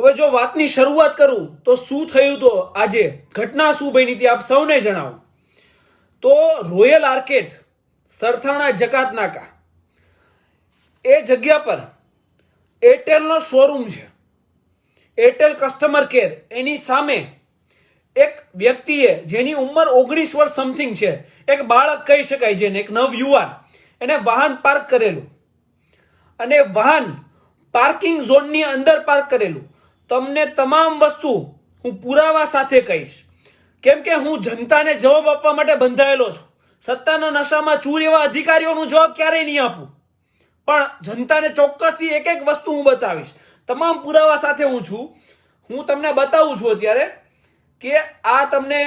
હવે જો વાતની શરૂઆત કરું તો શું થયું તો આજે ઘટના શું બની હતી આપ સૌને જણાવું. તો રોયલ આર્કેડ સરથાણા જકાત નાકા એ જગ્યા પર એરટેલનો શોરૂમ છે. એરટેલ કસ્ટમર કેર એની સામે એક વ્યક્તિએ જેની ઉંમર 19 વર્ષ સમથિંગ છે, એક બાળક કહી શકાય જેને, એક નવયુવાન, એને વાહન પાર્ક કરેલું અને વાહન પાર્કિંગ ઝોનની અંદર પાર્ક કરેલું. તમને તમામ વસ્તુ હું પુરાવા સાથે કહીશ, કેમ કે હું જનતાને જવાબ આપવા માટે બંધાયેલો છું. સત્તાના નશામાં ચૂર એવા અધિકારીઓનો જવાબ ક્યારેય નહીં આપું, પણ જનતાને ચોક્કસથી એક એક વસ્તુ હું બતાવીશ. તમામ પુરાવા સાથે હું છું. હું તમને બતાવું છું અત્યારે કે આ તમને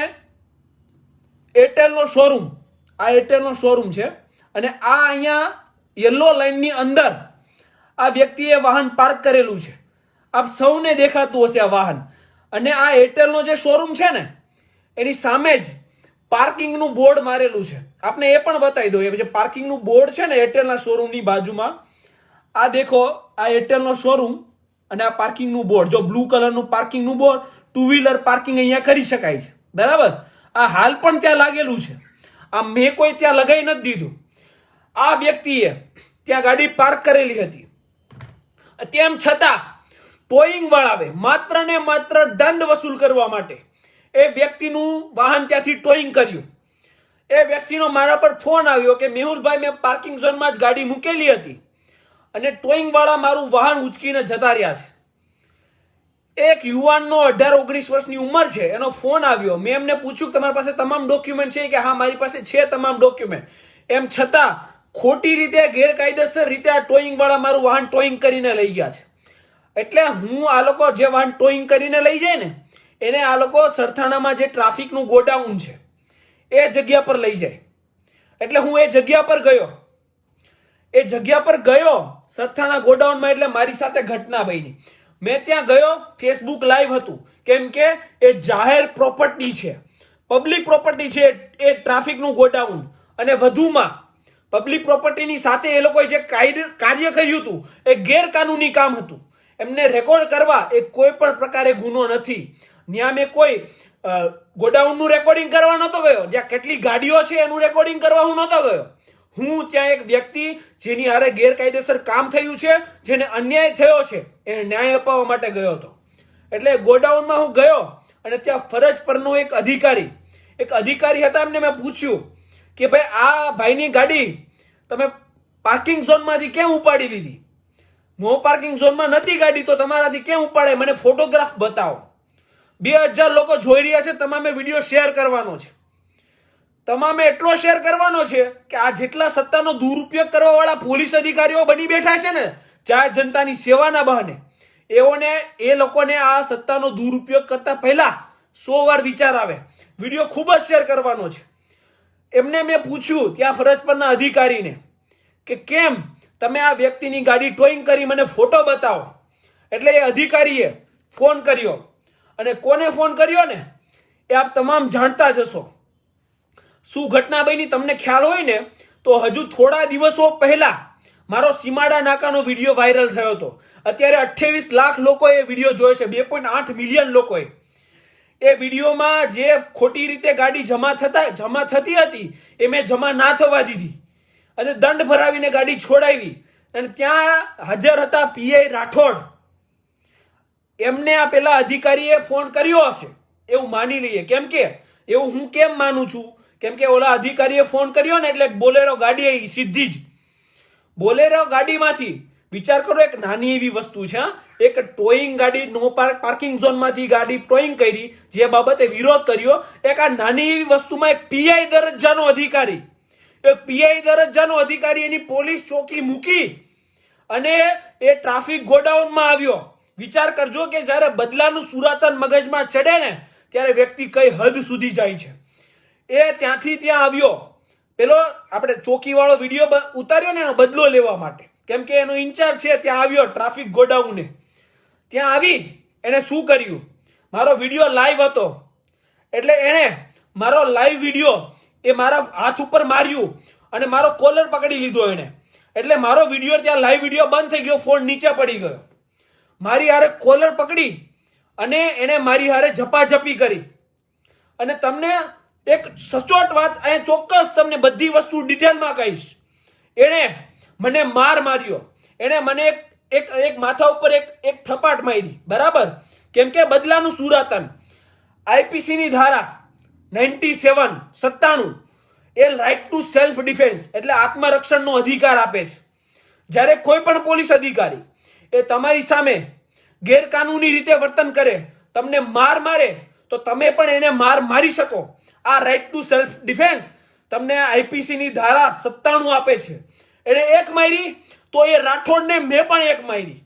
એરટેલનો શોરૂમ, આ એરટેલનો શોરૂમ છે અને આ અહીંયા યલો લાઇનની અંદર આ વ્યક્તિએ વાહન પાર્ક કરેલું છે. આપ સૌને દેખાતું હશે આ વાહન. અને આ એરટેલનો જે શોરૂમ છે ને એની સામે જ પાર્કિંગનું બોર્ડ મારેલું છે. આપને એ પણ બતાવી દો. એ જે પાર્કિંગનું બોર્ડ છે ને એરટેલના શોરૂમની બાજુમાં, આ દેખો, આ એરટેલનો શોરૂમ અને આ પાર્કિંગનું બોર્ડ. જો બ્લુ કલરનું પાર્કિંગનું બોર્ડ, ટુ વ્હીલર પાર્કિંગ અહીંયા કરી શકાય છે, બરાબર. આ હાલ પણ ત્યાં લાગેલું છે. આ મેં કોઈ ત્યાં લગાવી નથી દીધું. આ વ્યક્તિએ ત્યાં ગાડી પાર્ક કરેલી હતી. તેમ છતાં ટોઈંગ વાળાએ માત્ર ને માત્ર દંડ વસૂલ કરવા માટે એ વ્યક્તિનું વાહન ત્યાંથી ટોઈંગ કર્યું. એ વ્યક્તિનો મારા પર ફોન આવ્યો કે મેહુલભાઈ, મેં પાર્કિંગ ઝોનમાં જ ગાડી મૂકેલી હતી અને ટોઈંગ વાળા મારું વાહન ઉંચકીને જતા રહ્યા છે. એક યુવાનનો 18-19 વર્ષની ઉંમર છે, એનો ફોન આવ્યો. મેં એમને પૂછ્યું કે તમારી પાસે તમામ ડોક્યુમેન્ટ છે? કે હા, મારી પાસે છે તમામ ડોક્યુમેન્ટ. એમ છતાં ખોટી રીતે, ગેરકાયદેસર રીતે આ ટોઈંગ વાળા મારું વાહન ટોઈંગ કરીને લઈ ગયા છે. એટલે હું આ લોકો જે વાહન ટોઈંગ કરીને લઈ જાય ને એને આ લોકો સરથાણામાં જે ટ્રાફિકનું ગોડાઉન છે એ જગ્યા પર લઈ જાય. એટલે હું એ જગ્યા પર ગયો. એ જગ્યા પર ગયો સરથાણા ગોડાઉનમાં. એટલે મારી સાથે ઘટના બની. મેં ત્યાં ગયો, ફેસબુક લાઈવ હતું, કેમ કે એ જાહેર પ્રોપર્ટી છે, પબ્લિક પ્રોપર્ટી છે એ ટ્રાફિકનું ગોડાઉન. અને વધુમાં પબ્લિક પ્રોપર્ટીની સાથે એ લોકોએ જે કાર્ય કર્યું હતું એ ગેરકાનૂની કામ હતું. એમને રેકોર્ડ કરવા એ કોઈ પણ પ્રકારે ગુનો નથી. ત્યાં મેં કોઈ ગોડાઉનનું રેકોર્ડિંગ કરવા નહોતો ગયો. જ્યાં કેટલી ગાડીઓ છે એનું રેકોર્ડિંગ કરવા હું નહોતો ગયો. હું ત્યાં એક વ્યક્તિ જેની હારે ગેરકાયદેસર કામ થયું છે, જેને અન્યાય થયો છે, એને ન્યાય અપાવવા માટે ગયો હતો. એટલે ગોડાઉનમાં હું ગયો અને ત્યાં ફરજ પરનો એક અધિકારી હતા. એમને મેં પૂછ્યું કે ભાઈ, આ ભાઈની ગાડી તમે પાર્કિંગ ઝોનમાંથી કેમ ઉપાડી લીધી? નો પાર્કિંગ ઝોનમાં નથી ગાડી, તો તમારાથી કેમ ઉપાડે? મને ફોટોગ્રાફ બતાવો. 2000 લોકો જોઈ રહ્યા છે. તમામે વિડીયો શેર કરવાનો છે. તમામે એટલો શેર કરવાનો છે કે આ જેટલા સત્તાનો દુરુપયોગ કરવા વાળા પોલીસ અધિકારીઓ બની બેઠા છે ને, ચાર જનતાની સેવાના બહાને, એ લોકોને આ સત્તાનો દુરુપયોગ કરતા પહેલા 100 વાર વિચાર આવે. વિડીયો ખૂબ જ શેર કરવાનો છે. એમને મેં પૂછ્યું ત્યાં ફરજ પરના અધિકારીને કે કેમ તમે આ વ્યક્તિની ગાડી ટોઈંગ કરી, મને ફોટો બતાવો. એટલે એ અધિકારીએ ફોન કર્યો. અને કોને ફોન કર્યો ને એ આપ તમામ જાણતા જ હશો. શું ઘટના બની તમને ખ્યાલ હોય ને તો હજુ થોડા દિવસો પહેલા મારો સીમાડા નાકાનો વિડીયો વાયરલ થયો હતો. અત્યારે 28 લાખ લોકોએ એ વિડીયો જોયો છે, 2.8 મિલિયન લોકોએ. એ વિડીયોમાં જે ખોટી રીતે ગાડી જમા થતી હતી એ મેં જમા ના થવા દીધી અને દંડ ભરાવીને ગાડી છોડાવી. અને ત્યાં હાજર હતા પીઆઈ રાઠોડ. એમને આ પેલા અધિકારીએ ફોન કર્યો હશે એવું માની લઈએ. કેમ કે એવું હું કેમ માનું છું? કેમ કે ઓલા અધિકારીએ ફોન કર્યો ને એટલે બોલેરો ગાડી આવી સીધી જ. બોલેરો ગાડીમાંથી, વિચાર કરો, એક નાની એવી વસ્તુ છે, એક ટોઈંગ ગાડી, નો પાર્કિંગ ઝોનમાંથી ગાડી ટોઈંગ કરી, જે બાબતે વિરોધ કર્યો. એક આ નાની એવી વસ્તુમાં એક પીઆઈ દરજ્જાનો અધિકારી, એની પોલીસ ચોકી મૂકી અને એ ટ્રાફિક ગોડાઉનમાં આવ્યો. વિચાર કરજો કે જ્યારે બદલાનું સુરાતન મગજમાં ચડે ને ત્યારે વ્યક્તિ કઈ હદ સુધી જાય છે. એ ત્યાંથી ત્યાં આવ્યો. પેલો આપણે ચોકીવાળો વિડીયો ઉતાર્યો ને એનો બદલો લેવા માટે, કેમ કે એનો ઇન્ચાર્જ છે, ત્યાં આવ્યો ટ્રાફિક ગોડાઉને. ત્યાં આવી એને શું કર્યું? મારો વિડીયો લાઈવ હતો એટલે એણે મારો લાઈવ વિડીયો એ મારા હાથ ઉપર માર્યું અને મારો કોલર પકડી લીધો એણે. એટલે મારો વિડીયો ત્યાં લાઈવ વિડીયો બંધ થઈ ગયો, ફોન નીચે પડી ગયો. મારી હારે કોલર પકડી અને એને મારી હારે ઝપાઝપી કરી. અને તમને એક સચોટ વાત અહીંયા ચોક્કસ તમને બધી વસ્તુ ડિટેલમાં કહીશ. એણે મને માર્યો. એણે મને એક માથા ઉપર એક થપાટ મારી, બરાબર? કેમ કે બદલાનું સુરાતન IPC ની ધારા 97 એ રાઇટ ટુ સેલ્ફ ડિફેન્સ એટલે આત્મરક્ષણનો અધિકાર આપે છે. જ્યારે કોઈ પણ પોલીસ અધિકારી એ તમારી સામે ગેરકાનૂની રીતે વર્તન કરે, તમને મારે તો તમે પણ એને મારી શકો. આ રાઇટ ટુ સેલ્ફ ડિફેન્સ તમને IPC ની ધારા 97 આપે છે. એને એક મારી તો એ રાઠોડને મેં પણ એક મારી.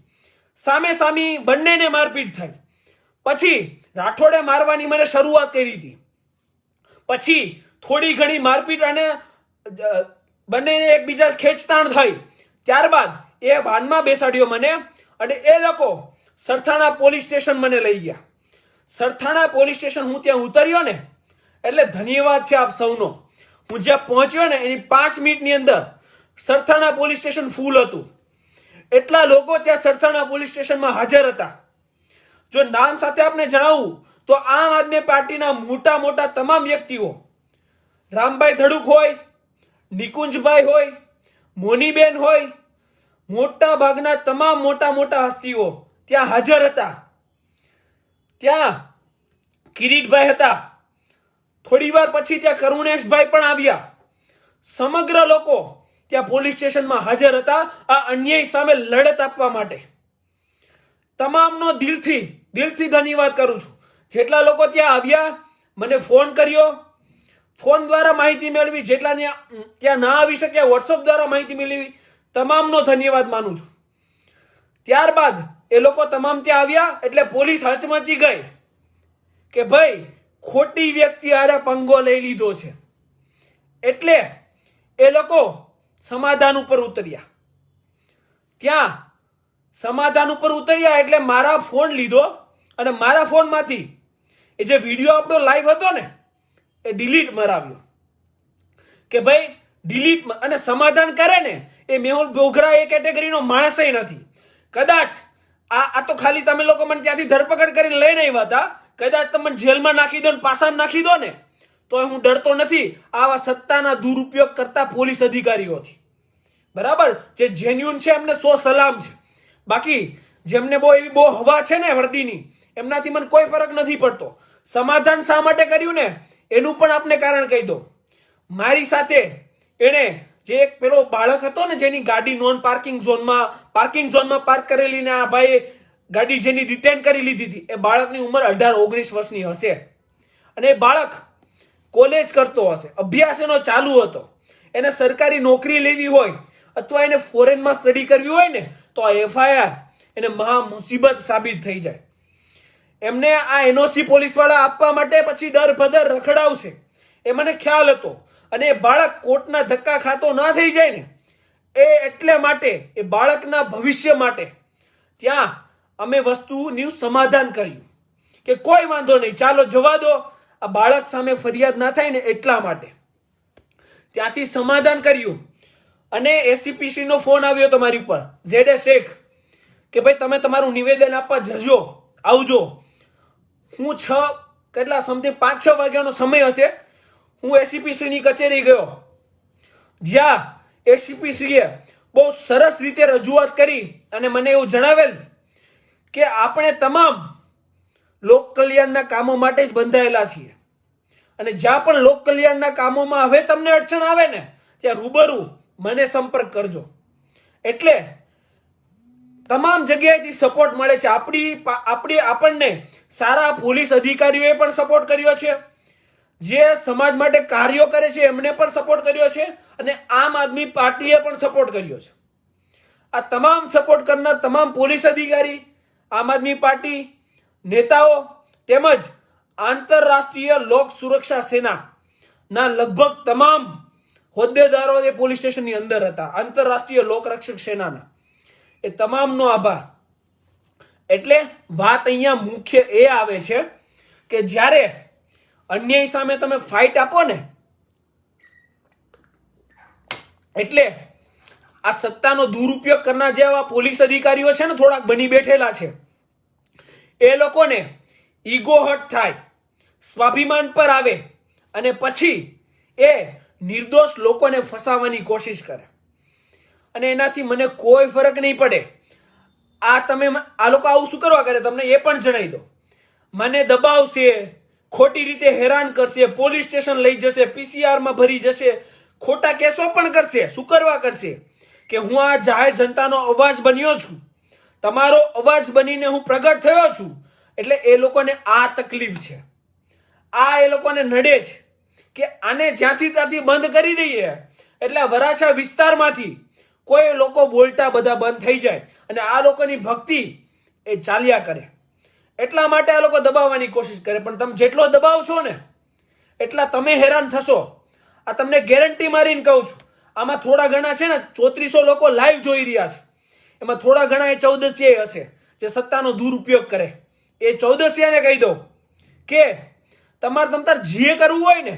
સામે સામી બંનેને મારપીટ થઈ. પછી રાઠોડે મારવાની મને શરૂઆત કરી હતી. પછી થોડી ઘણી મારપીટ અને બંનેને એકબીજા ખેંચતાણ થઈ. ત્યારબાદ એ વાનમાં બેસાડ્યો મને અને એ લોકો સરથાણા પોલીસ સ્ટેશન મને લઈ ગયા. સરથાણા પોલીસ સ્ટેશન હું ત્યાં ઉતર્યો ને એટલે ધન્યવાદ છે આપ સૌનો. હું જ્યાં પહોંચ્યો ને એની 5 મિનિટની અંદર સરથાણા પોલીસ સ્ટેશન ફૂલ હતું. એટલા લોકો ત્યાં સરથાણા પોલીસ સ્ટેશનમાં હાજર હતા. જો નામ સાથે આપને જણાવું તો આમ આદમી પાર્ટીના મોટા તમામ વ્યક્તિઓ, રામભાઈ ધડુક હોય, નિકુંજભાઈ હોય, મોનીબેન હોય, મોટા ભાગના તમામ મોટા હસ્તીઓ ત્યાં હાજર હતા. ત્યાં કિરીટભાઈ હતા. થોડી વાર પછી ત્યાં કરુણેશભાઈ પણ આવ્યા. સમગ્ર લોકો ત્યાં પોલીસ સ્ટેશનમાં હાજર હતા આ અન્યાય સામે લડત આપવા માટે. તમામનો દિલથી ધન્યવાદ કરું છું. જેટલા લોકો ત્યાં આવ્યા, મને ફોન કર્યો, ફોન દ્વારા માહિતી મેળવી, જેટલા ત્યાં ના આવી શક્યા WhatsApp દ્વારા માહિતી મેળવી, તમામનો ધન્યવાદ માનું છું. ત્યારબાદ એ લોકો તમામ ત્યાં આવ્યા એટલે પોલીસ હચમચી ગઈ કે ભાઈ ખોટી વ્યક્તિ હારે પંગો લઈ લીધો છે. એટલે એ લોકો સમાધાન ઉપર ઉતર્યા. ત્યાં સમાધાન ઉપર ઉતર્યા એટલે મારા ફોન લીધો અને મારા ફોનમાંથી એ જે વિડીયો આપણો લાઈવ હતો ને એ ડિલીટ મરાવ્યો કે ભાઈ ડિલીટ. અને સમાધાન કરે ને એ મેહુલ બોગરા એ કેટેગરીનો માણસ નથી. કદાચ આ તો ખાલી તમે લોકો મને ત્યાંથી ધરપકડ કરીને લઈને આવ્યા હતા. કદાચ તમે જેલમાં નાખી દો ને પાસામાં નાખી દો ને તો હું ડરતો નથી આવા સત્તાના દુરુપયોગ કરતા પોલીસ અધિકારીઓથી. બરાબર? જે જેન્યુન છે એમને 100 સલામ છે. બાકી જેમને બહુ હવા છે ને વર્દીની, એમનાથી મને કોઈ ફરક નથી પડતો. સમાધાન શા માટે કર્યું ને એનું પણ આપને કારણ કહી દો. મારી સાથે એને જે એક પેલો બાળક હતો ને જેની ગાડી નોન પાર્કિંગ ઝોનમાં પાર્ક કરેલી ને આ ભાઈ ગાડી જેની ડિટેન કરી લીધી હતી, એ બાળકની ઉંમર 18-19 વર્ષની હશે. અને એ બાળક કોલેજ કરતો હશે, અભ્યાસ એનો ચાલુ હતો. એને સરકારી નોકરી લેવી હોય અથવા એને ફોરેનમાં સ્ટડી કરવી હોય ને તો આ FIR એને મહા મુસીબત સાબિત થઈ જાય. એમને આ NOC પોલીસવાળા આપવા માટે પછી દર ભદર રખડાવશે એ મને ખ્યાલ હતો. અને એ બાળક કોર્ટના ધક્કા ખાતો ના થઈ જાય ને એટલે માટે એ બાળકના ભવિષ્ય માટે ત્યાં અમે વસ્તુનું સમાધાન કર્યું કે કોઈ વાંધો નહીં, ચાલો જવા દો, આ બાળક સામે ફરિયાદ ના થાય ને એટલા માટે ત્યાંથી સમાધાન કર્યું. અને ACPC નો ફોન આવ્યો તમારી ઉપર, ZA શેખ, કે ભાઈ તમે તમારું નિવેદન આપવા જજો, આવજો. હું 5-6 વાગ્યાનો સમય હશે, હું ACPC ની કચેરી ગયો, જ્યાં ACPC એ બહુ સરસ રીતે રજૂઆત કરી અને મને એવું જણાવેલ કે આપણે તમામ લોક કલ્યાણના કામો માટે જ બંધાયેલા છીએ અને જ્યાં પણ લોક કલ્યાણના કામોમાં હવે તમને અડચણ આવે ને ત્યાં રૂબરૂ મને સંપર્ક કરજો. એટલે તમામ જગ્યાએથી સપોર્ટ મળે છે. આપણને સારા પોલીસ અધિકારીઓએ પણ સપોર્ટ કર્યો છે, જે સમાજ માટે કાર્યો કરે છે એમને પણ સપોર્ટ કર્યો છે અને આમ આદમી પાર્ટીએ પણ સપોર્ટ કર્યો છે. આ તમામ સપોર્ટ કરનાર તમામ પોલીસ અધિકારી, આમ આદમી પાર્ટી નેતાઓ તેમજ આંતરરાષ્ટ્રીય લોક સુરક્ષા સેનાના લગભગ તમામ હોદ્દેદારો એ પોલીસ સ્ટેશનની અંદર હતા. આંતરરાષ્ટ્રીય લોક રક્ષક સેનાના એ તમામનો આભાર. એટલે વાત અહીંયા મુખ્ય એ આવે છે કે જ્યારે અન્યાય સામે તમે ફાઇટ આપો ને એટલે આ સત્તાનો દુરુપયોગ કરનાર જેવા પોલીસ અધિકારીઓ છે ને થોડાક બની બેઠેલા છે, એ લોકોને ઈગો હર્ટ થાય, સ્વાભિમાન પર આવે અને પછી એ નિર્દોષ લોકોને ફસાવવાની કોશિશ કરે અને એનાથી મને કોઈ ફરક નહીં પડે. આ લોકો આવું શું કરવા કરે તમને એ પણ જણાવી દો. મને દબાવશે, ખોટી રીતે હેરાન કરશે, પોલીસ સ્ટેશન લઈ જશે, PCR માં ભરી જશે, ખોટા કેસો પણ કરશે. શું કરવા કરશે કે હું આ જાહેર જનતાનો અવાજ બન્યો છું, તમારો અવાજ બનીને હું પ્રગટ થયો છું, એટલે એ લોકોને આ તકલીફ છે, આ એ લોકોને નડે છે કે આને જ્યાંથી ત્યાંથી બંધ કરી દઈએ એટલે વરાછા વિસ્તારમાંથી કોઈ લોકો બોલતા બધા બંધ થઈ જાય અને આ લોકોની ભક્તિ એ ચાલ્યા કરે. એટલા માટે આ લોકો દબાવવાની કોશિશ કરે. પણ તમે જેટલો દબાવશો ને એટલા તમે હેરાન થશો. આ તમને ગેરંટી મારીને કહું છું. આમાં થોડા ઘણા છે ને 3400 લોકો લાઈવ જોઈ રહ્યા છે, એમાં થોડા ઘણા એ 1400 હશે જે સત્તાનો દુરુપયોગ કરે. એ 1400 ને કહી દો કે તમારે તમતાર જે કરવું હોય ને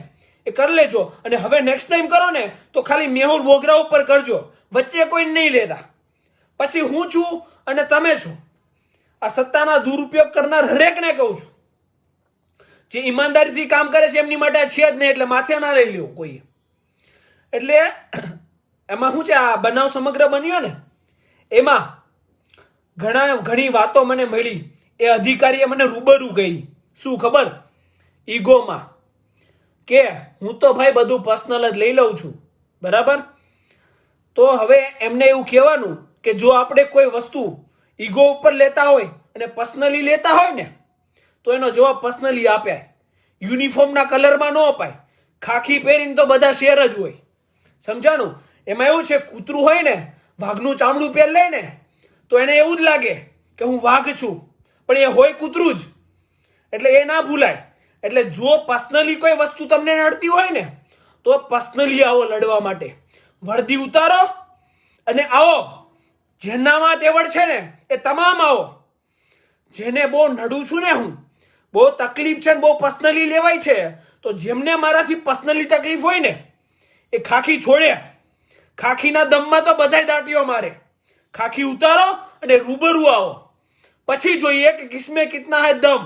એ કરી લેજો અને હવે નેક્સ્ટ ટાઈમ કરો ને તો ખાલી મેહુલ બોગરા ઉપર કરજો, વચ્ચે કોઈ નહીં લેતા. પછી હું છું અને તમે છો. આ સત્તાના દુરુપયોગ કરનાર હરેકને કહું છું, જે ઈમાનદારીથી કામ કરે છે એમની માટે છે જ નહીં, એટલે માથે ના લઈ લ્યો કોઈ. એટલે એમાં શું છે, આ બનાવ સમગ્ર બન્યો ને એમાં ઘણી વાતો મને મળી. એ અધિકારીએ મને રૂબરૂ કહી. શું ખબર? ઈગોમાં કે હું તો ભાઈ બધું પર્સનલ જ લઈ લઉં છું, બરાબર. તો હવે એમને એવું કહેવાનું કે જો આપણે કોઈ વસ્તુ ઈગો ઉપર લેતા હોય અને પર્સનલી લેતા હોય ને તો એનો જવાબ પર્સનલી આપાય. યુનિફોર્મના કલરમાં ન અપાય. ખાખી પહેરીને તો બધા શેર જ હોય, સમજાણું? એમાં એવું છે, કૂતરું હોય ને વાઘનું ચામડું પહેર લે ને તો એને એવું જ લાગે કે હું વાઘ છું, પણ એ હોય કૂતરું જ. એટલે એ ના ભૂલાય. એટલે જો પર્સનલી કોઈ વસ્તુ તમને નડતી હોય ને તો પર્સનલી આવો લડવા માટે. વર્દી ઉતારો અને આવો. જેનામાં તેવડ છે ને એ તમામ આવો. જેને બહુ નડું છું ને હું, બહુ તકલીફ છે ને બહુ પર્સનલી લેવાય છે, તો જેમને મારાથી પર્સનલી તકલીફ હોય ને એ ખાખી છોડે. ખાખીના દમમાં તો બધાય દાંટીઓ મારે. ખાખી ઉતારો અને રૂબરૂ આવો. પછી જોઈએ કે કિસમે કિતના હે દમ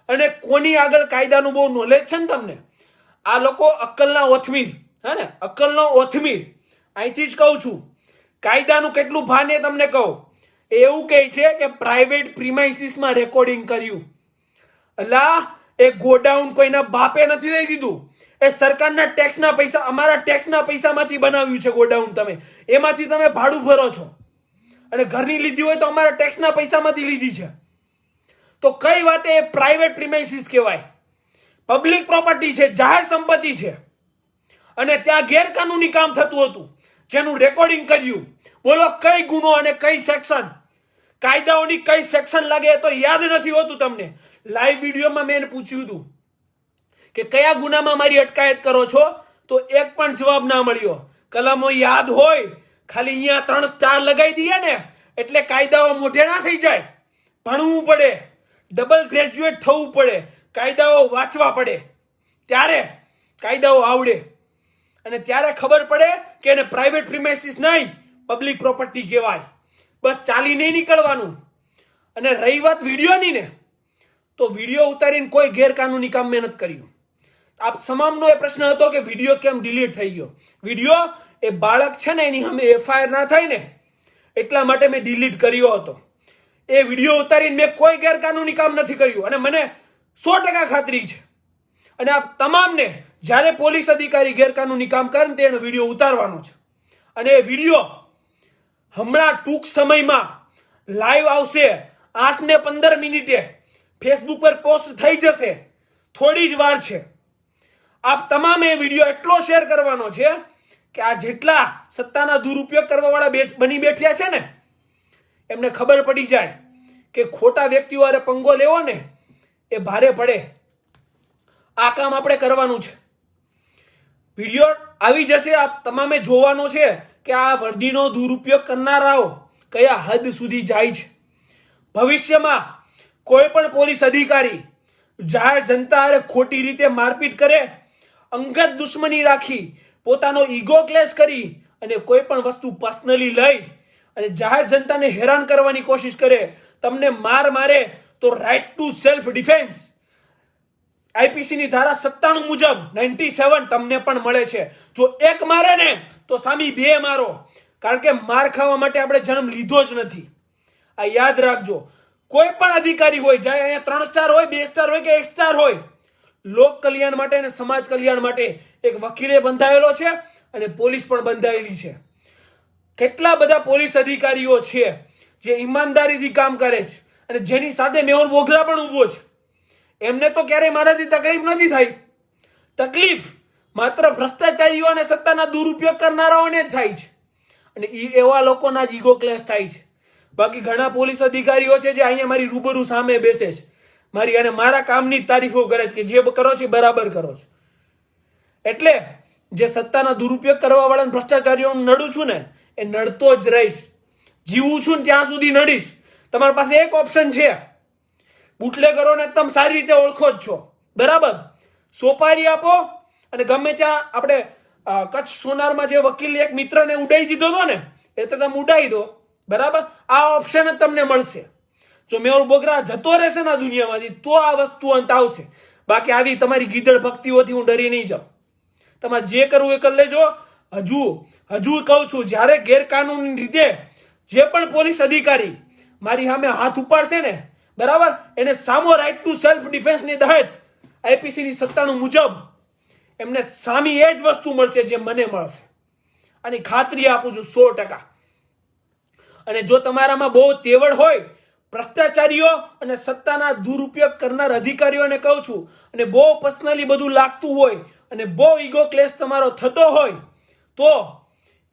અને કોની આગળ કાયદાનું બહુ નોલેજ છે ને તમને. આ લોકો અક્કલના ઓથમીર, હે ને, અક્કલનો ઓથમીર. અહીંથી જ કહું છું, કાયદાનું કેટલું ભાન એ તમને કહું. એવું કહે છે કે પ્રાઇવેટ પ્રિમાઇસીસમાં રેકોર્ડિંગ કર્યું. અલા એ ગોડાઉન કોઈના બાપે નથી લઈ દીધું. એ સરકારના ટેક્સના પૈસા, અમારા ટેક્સના પૈસામાંથી બનાવ્યું છે ગોડાઉન. તમે એમાંથી તમે ભાડું ભરો છો અને ઘરની લીધી હોય તો અમારા ટેક્સના પૈસામાંથી લીધી છે. તો કઈ વાતે એ પ્રાઇવેટ પ્રિમાઇસીસ કહેવાય? પબ્લિક પ્રોપર્ટી છે, જાહેર સંપત્તિ છે અને ત્યાં ગેરકાનૂની કામ થતું હતું જેનું રેકોર્ડિંગ કર્યું. બોલો કઈ ગુનો અને કઈ સેક્શન? કાયદાઓની કઈ સેક્શન લાગે તો યાદ નથી હોતું તમને. લાઈવ વિડીયોમાં મેં એને પૂછ્યું હતું કે કયા ગુનામાં મારી અટકાયત કરો છો, તો એક પણ જવાબ ના મળ્યો. કલમો યાદ હોય, ખાલી અહીંયા 3 સ્ટાર લગાવી દઈએ ને એટલે કાયદાઓ મોઢે ના થઈ જાય. ભણવું પડે, ડબલ ગ્રેજ્યુએટ થવું પડે, કાયદાઓ વાંચવા પડે, ત્યારે કાયદાઓ આવડે અને ત્યારે ખબર પડે કે એને પ્રાઇવેટ પ્રિમાઇસીસ નહીં, પબ્લિક પ્રોપર્ટી કહેવાય. બસ ચાલી નહીં નીકળવાનું. અને રહી વાત વિડીયોની ને, તો વિડીયો ઉતારીને કોઈ ગેરકાનૂની કામ મેં નથી કર્યું. આપ તમામનો એ પ્રશ્ન હતો કે વિડીયો કેમ ડિલીટ થઈ ગયો. વિડીયો એ બાળક છે ને એની સામે FIR ના થાય ને એટલા માટે મેં ડિલીટ કર્યો હતો. એ વિડીયો ઉતારીને મેં કોઈ ગેરકાનૂની કામ નથી કર્યું અને મને 100% ખાતરી છે. અને આપ તમામને જ્યારે પોલીસ અધિકારી ગેરકાનૂની કામ કરે ને તેનો વિડીયો ઉતારવાનો છે અને એ વિડીયો હમણાં ટૂંક સમયમાં લાઈવ આવશે. 8 ને 15 મિનિટે ફેસબુક પર પોસ્ટ થઈ જશે. થોડી જ વાર છે. આપ તમામે એ વિડીયો એટલો શેર કરવાનો છે કે આ જેટલા સત્તાના દુરુપયોગ કરવા વાળા બની બેઠ્યા છે ને એમને ખબર પડી જાય કે ખોટા વ્યક્તિઓ હારે પંગો લેવો ને એ ભારે પડે. આ કામ આપણે કરવાનું છે. વિડીયો આવી જશે, આપ તમામે જોવાનો છે કે આ વર્દીનો દુરુપયોગ કરનારાઓ કયા હદ સુધી જાય છે. ભવિષ્યમાં કોઈ પણ પોલીસ અધિકારી જાહેર જનતા હારે ખોટી રીતે મારપીટ કરે, અંગત દુશ્મની રાખી, પોતાનો ઈગો ક્લેશ કરી અને કોઈ પણ વસ્તુ પર્સનલી લઈ અને જાહેર જનતાને હેરાન કરવાની કોશિશ કરે, તમને મારે તો રાઇટ ટુ સેલ્ફ ડિફેન્સ આઈપીસીની ધારા 97 મુજબ 97 તમને પણ મળે છે. જો એક મારે ને તો સામી બે મારો, કારણ કે માર ખાવા માટે આપણે જન્મ લીધો જ નથી. આ યાદ રાખજો. કોઈ પણ અધિકારી હોય, ચાહે અહીંયા 3 સ્ટાર હોય, 2 સ્ટાર હોય કે 1 સ્ટાર હોય, લોક કલ્યાણ માટે અને સમાજ કલ્યાણ માટે એક વકીલે બંધાયેલો છે અને પોલીસ પણ બંધાયેલી છે. કેટલા બધા પોલીસ અધિકારીઓ છે જે ઈમાનદારીથી કામ કરે છે અને જેની સાથે મેહુલ બોગરા પણ ઊભો છે. એમને તો ક્યારેય મારાથી તકલીફ નથી થઈ. તકલીફ માત્ર ભ્રષ્ટાચારીઓ અને સત્તાના દુરુપયોગ કરનારાઓને જ થાય છે અને એવા લોકોના જ ઈગો ક્લેશ થાય છે. બાકી ઘણા પોલીસ અધિકારીઓ છે જે અહીંયા મારી રૂબરૂ સામે બેસે છે, મારી અને મારા કામની તારીફો કરે છે કે જે કરો છો બરાબર કરો છો. એટલે જે સત્તાના દુરુપયોગ કરવા વાળા ભ્રષ્ટાચારીઓ નડું છું ને, એ નડતો જ રહીશ. જીવું છું ને ત્યાં સુધી નડીશ. તમારી પાસે એક ઓપ્શન છે, બુટલેગરોને તમે સારી રીતે ઓળખો જ છો, બરાબર? સોપારી આપો અને ગમે ત્યાં આપણે કચ્છ સોનારમાં જે વકીલ એક મિત્રને ઉડાઈ દીધો હતો ને, એ તો તમે ઉડાઈ દો, બરાબર? આ ઓપ્શન જ તમને મળશે. જો મેહુલ બોગરા જતો રહેશે ને દુનિયામાંથી તો આ વસ્તુ અંત આવશે. બાકી આવી તમારી ગીદડ ભક્તિઓથી હું ડરી નહીં જાઉં. તમારે જે કરવું એ કરી લેજો. હજુ કહું છું, જ્યારે ગેરકાનૂની રીતે જે પણ પોલીસ અધિકારી મારી સામે હાથ ઉપાડશે ને, બરાબર, એને સામો રાઇટ ટુ સેલ્ફ ડિફેન્સની તહેત આઈપીસીની 97 મુજબ એમને સામી એ જ વસ્તુ મળશે જે મને મળશે. આની ખાતરી આપું છું 100%. અને જો તમારામાં બહુ તેવડ હોય, ભ્રષ્ટાચારીઓ અને સત્તાના દુરુપયોગ કરનાર અધિકારીઓને કહું છું, અને બહુ પર્સનલી બધું લાગતું હોય અને બહુ ઈગો ક્લેશ તમારો થતો હોય, તો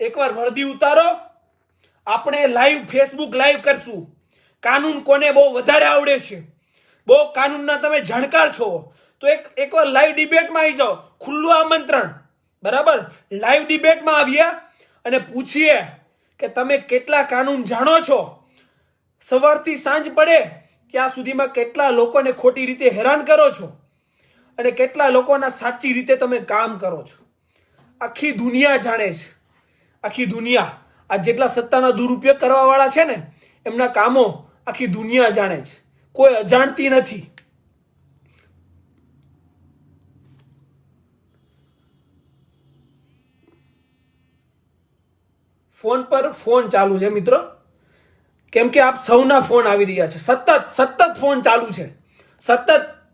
એકવાર વર્દી ઉતારો. આપણે લાઈવ ફેસબુક લાઈવ કરશું. કાનૂન કોને બહુ વધારે આવડે છે, બહુ કાનૂનના તમે જાણકાર છો, તો એકવાર લાઈવ ડિબેટમાં આવી જાઓ. ખુલ્લું આમંત્રણ, બરાબર? લાઈવ ડિબેટમાં આવીએ અને પૂછીએ કે તમે કેટલા કાનૂન જાણો છો. સવારથી સાંજ પડે ત્યાં સુધીમાં કેટલા લોકોને ખોટી રીતે હેરાન કરો છો અને કેટલા લોકોના સાચી રીતે તમે કામ કરો છો. આખી દુનિયા જાણે છે, આખી દુનિયા. આ જેટલા સત્તાના દુરુપયોગ કરવા વાળા છે ને, એમના કામો આખી દુનિયા જાણે છે, કોઈ અજાણતી નથી. ફોન પર ફોન ચાલુ છે મિત્રો, કેમ કે આપ સૌના ફોન આવી રહ્યા છે. સતત ફોન ચાલુ છે. સતત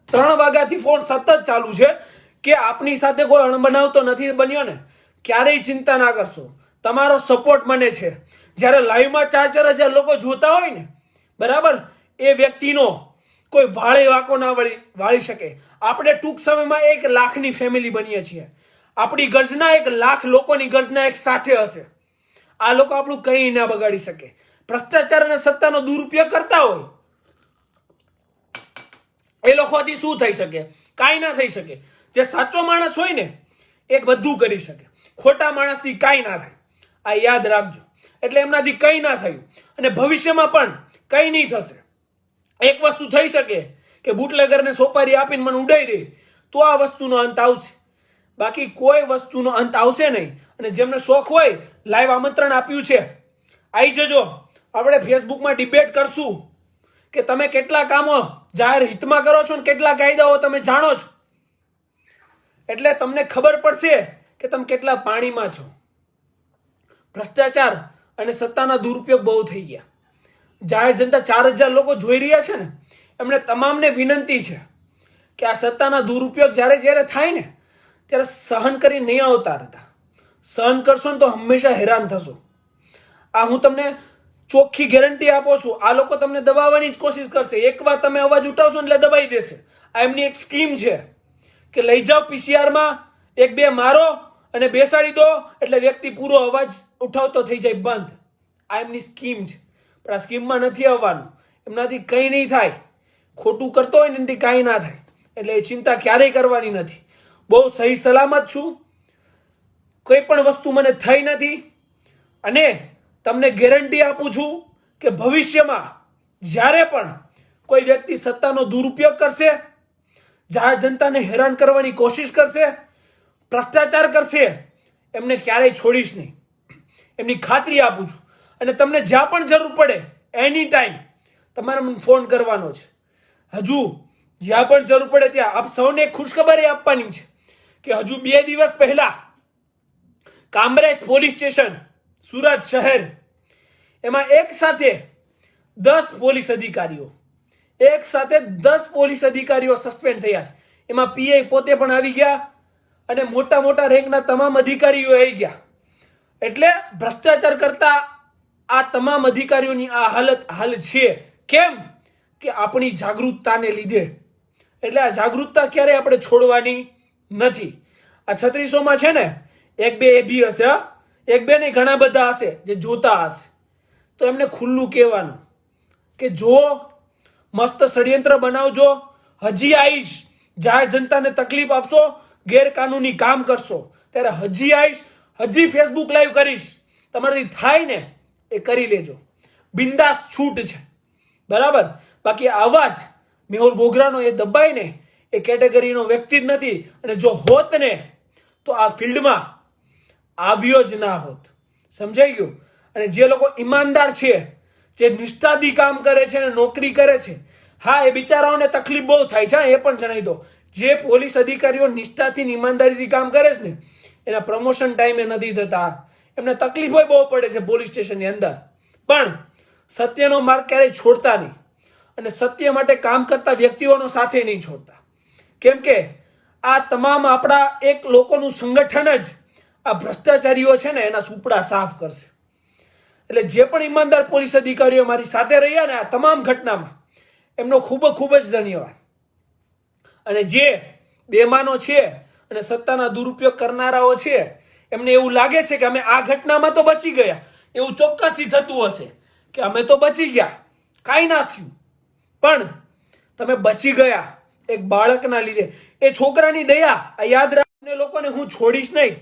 3 વાગ્યાથી ફોન સતત ચાલુ છે કે આપની સાથે કોઈ અણબનાવ તો નથી બન્યો ને? ક્યારેય ચિંતા ના કરશો. તમારો સપોર્ટ મને છે. જ્યારે લાઈવમાં 4-4 હજાર લોકો જોતા હોય ને, બરાબર, એ વ્યક્તિનો કોઈ વાળે વાંકો ના વાળી શકે. આપણે ટૂંક સમયમાં 1 લાખની ફેમિલી બનીએ છીએ. આપણી ગર્જના 1 લાખ લોકોની ગર્જના એક સાથે હશે. આ લોકો આપણું કંઈ ના બગાડી શકે. ભ્રષ્ટાચાર અને સત્તાનો દુરુપયોગ કરતા હોય, એ લોકોથી શું થઈ શકે? કાંઈ ના થઈ શકે. જે સાચો માણસ હોય ને, એ બધું કરી શકે. ખોટા માણસથી કાંઈ ના થાય. આ યાદ રાખજો. એટલે એમનાથી કંઈ ના થયું અને ભવિષ્યમાં પણ કંઈ નહીં થશે. એક વસ્તુ થઈ શકે કે બુટલેગરને સોપારી આપીને મને ઉડાઈ દે, તો આ વસ્તુનો અંત આવશે. બાકી કોઈ વસ્તુનો અંત આવશે નહીં. અને જેમને શોખ હોય, લાઈવ આમંત્રણ આપ્યું છે, આવી જજો. આપણે ફેસબુકમાં ડિબેટ કરશું કે તમે કેટલા કામો જાહેર હિતમાં કરો છો ને કેટલા કાયદાઓ તમે જાણો છો. એટલે તમને ખબર પડશે કે તમે કેટલા પાણીમાં છો. ભ્રષ્ટાચાર અને સત્તાના દુરુપયોગ બહુ થઈ ગયા. જાહેર જનતા 4000 લોકો જોઈ રહ્યા છે ને, એમને તમામને વિનંતી છે કે આ સત્તાના દુરુપયોગ જ્યારે થાય ને, ત્યારે સહન કરી નહીં આવતા હતા. સહન કરશો ને તો હંમેશા હેરાન થશો. આ હું તમને ચોખ્ખી ગેરંટી આપું છું. આ લોકો તમને દબાવવાની જ કોશિશ કરશે. એકવાર તમે અવાજ ઉઠાવશો એટલે દબાઈ દેશે. આ એમની એક સ્કીમ છે કે લઈ જાઓ પીસીઆરમાં 1-2 મારો અને બેસાડી દો એટલે વ્યક્તિ પૂરો અવાજ ઉઠાવતો થઈ જાય બંધ. આ એમની સ્કીમ છે. પણ આ સ્કીમમાં નથી આવવાનું. એમનાથી કંઈ નહીં થાય. ખોટું કરતો હોય ને એનાથી કાંઈ ના થાય. એટલે એ ચિંતા ક્યારેય કરવાની નથી. બહુ સહી સલામત છું. કોઈ પણ વસ્તુ મને થઈ નથી. અને તમને ગેરંટી આપું છું કે ભવિષ્યમાં જ્યારે પણ કોઈ વ્યક્તિ સત્તાનો દુરુપયોગ કરશે, જાહેર જનતાને હેરાન કરવાની કોશિશ કરશે, ભ્રષ્ટાચાર કરશે, એમને ક્યારેય છોડીશ નહીં. એમની ખાતરી આપું છું. અને તમને જ્યાં પણ જરૂર પડે એની ટાઈમ તમારે મને ફોન કરવાનો છે. હજુ જ્યાં પણ જરૂર પડે ત્યાં આપ સૌને એક ખુશખબર એ આપવાની છે કે હજુ 2 દિવસ પહેલા કામરેજ પોલીસ સ્ટેશન સુરત શહેર એમાં એક સાથે 10 પોલીસ અધિકારીઓ સસ્પેન્ડ થયા છે. એમાં પીઆઈ પોતે પણ આવી ગયા અને મોટા મોટા રેન્કના તમામ અધિકારીઓ આવી ગયા. એટલે ભ્રષ્ટાચાર કરતા આ તમામ અધિકારીઓની આ હાલ છે. કેમ કે આપણી જાગૃતતાને લીધે. એટલે આ જાગૃતતા ક્યારે આપણે છોડવાની નથી. આ 3600માં છે ને 1-2 એ બી હશે, 1-2 નહીં ઘણા બધા હશે જે જોતા હશે. તો એમને ખુલ્લું કહેવાનું કે જો મસ્ત ષડયંત્ર બનાવજો, હજી આવીશ, જાહેર જનતાને તકલીફ આપશો, ગેરકાનૂની કામ કરશો ત્યારે હજી આવીશ, હજી ફેસબુક લાઈવ કરીશ. તમારાથી થાય ને એ કરી લેજો, બિંદાસ છૂટ છે. બરાબર. બાકી આવાજ મેહુલ બોગરાનો એ દબાય ને એ કેટેગરીનો વ્યક્તિ જ નથી. અને જો હોત ને તો આ ફિલ્ડમાં આવ્યો જ ના હોત. સમજાઈ ગયું? અને જે લોકો ઈમાનદાર છે, જે નિષ્ઠાથી કામ કરે છે અને નોકરી કરે છે, હા એ બિચારાઓને તકલીફ બહુ થાય છે, એ પણ જણાવી દો. જે પોલીસ અધિકારીઓ નિષ્ઠાથી ઈમાનદારીથી કામ કરે છે ને એના પ્રમોશન ટાઈમે નથી થતા. એમને તકલીફો બહુ પડે છે પોલીસ સ્ટેશનની અંદર. પણ સત્યનો માર્ગ ક્યારેય છોડતા નહીં અને સત્ય માટે કામ કરતા વ્યક્તિઓનો સાથે નહીં છોડતા. કેમ કે આ તમામ આપણા એક લોકોનું સંગઠન જ આ ભ્રષ્ટાચારીઓ છે ને એના સુપડા સાફ કરશે. એટલે જે પણ ઈમાનદાર પોલીસ અધિકારીઓ મારી સાથે રહ્યા ને આ તમામ ઘટનામાં એમનો ખૂબ જ ધન્યવાદ. અને જે બેમાનો છે અને સત્તાના દુરુપયોગ કરનારાઓ છે એમને એવું લાગે છે કે અમે આ ઘટનામાં તો બચી ગયા, એવું ચોક્કસથી થતું હશે કે અમે તો બચી ગયા, કાંઈ ના થયું. પણ તમે બચી ગયા એક બાળકના લીધે. એ છોકરાની દયા આ યાદ રાખીને લોકોને હું છોડીશ નહીં.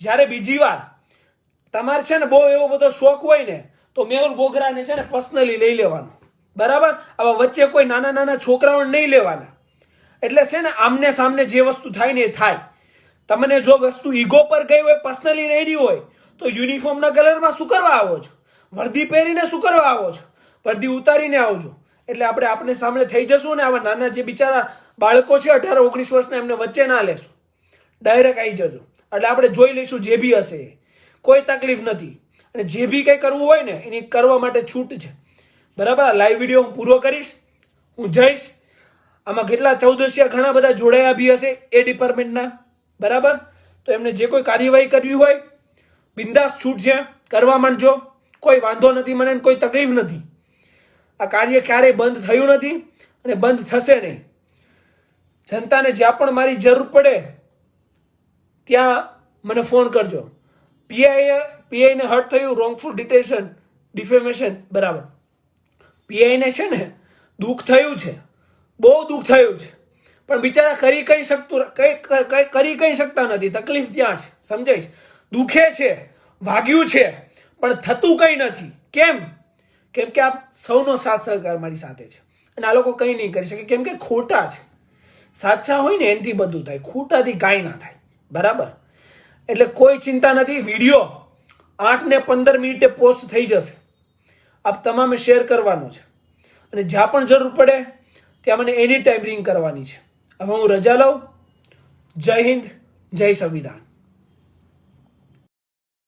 જ્યારે બીજી વાર તમારે છે ને બહુ એવો બધો શોખ હોય ને તો મેહુલ બોગરાને છે ને પર્સનલી લઈ લેવાનો. બરાબર. આવા વચ્ચે કોઈ નાના છોકરાઓને નહીં લેવાના. એટલે છે ને આમને સામને જે વસ્તુ થાય ને એ થાય. તમને જો વસ્તુ ઈગો પર ગઈ હોય, પર્સનલી નહીં રહી હોય તો યુનિફોર્મના કલરમાં શું કરવા આવો છો? વર્દી પહેરીને શું કરવા આવો છો? વર્દી ઉતારીને આવજો. એટલે આપણે સામે થઈ જશું ને આવા નાના જે બિચારા બાળકો છે 18-19 વર્ષના એમને વચ્ચે ના લેશું, ડાયરેક્ટ આવી જજો. એટલે આપણે જોઈ લઈશું જે બી હશે, કોઈ તકલીફ નથી. અને જે બી કંઈ કરવું હોય ને એની કરવા માટે છૂટ છે. બરાબર. લાઈવ વિડીયો હું પૂરો કરીશ, હું જઈશ. આમાં કેટલા 14 ઘણા બધા જોડાયા બી હશે એ ડિપાર્ટમેન્ટના. બરાબર. તો એમને જે કોઈ કાર્યવાહી કરવી હોય બિંદાસ છૂટ છે, કરવા માંડજો. કોઈ વાંધો નથી, મને કોઈ તકલીફ નથી. આ કાર્ય ક્યારેય બંધ થયું નથી અને બંધ થશે નહીં. જનતાને જ્યાં પણ મારી જરૂર પડે ત્યાં મને ફોન કરજો. પીઆઈને હર્ટ થયું, રોંગફુલ ડિટેશન, ડિફેમેશન. બરાબર. પીઆઈને છે ને દુઃખ થયું છે, બહુ દુઃખ થયું છે. પણ બિચારા કરી કઈ શકતા નથી. તકલીફ ત્યાં છે, સમજાય? દુઃખે છે, વાગ્યું છે, પણ થતું કંઈ નથી. કેમ કે આપ સૌનો સાથ સહકાર મારી સાથે છે અને આ લોકો કંઈ નહીં કરી શકે. કેમ કે ખોટા છે. સાચા હોય ને એનાથી બધું થાય, ખોટાથી કાંઈ ના થાય. બરાબર. એટલે કોઈ ચિંતા નથી. વિડીયો 8 ને 15 મિનિટે પોસ્ટ થઈ જશે. આપ તમામે શેર કરવાનો છે અને જ્યાં પણ જરૂર પડે ત્યાં મને એની ટાઈમ રિંગ કરવાની છે. હવે હું રજા લઉં. જય હિન્દ, જય સંવિધાન.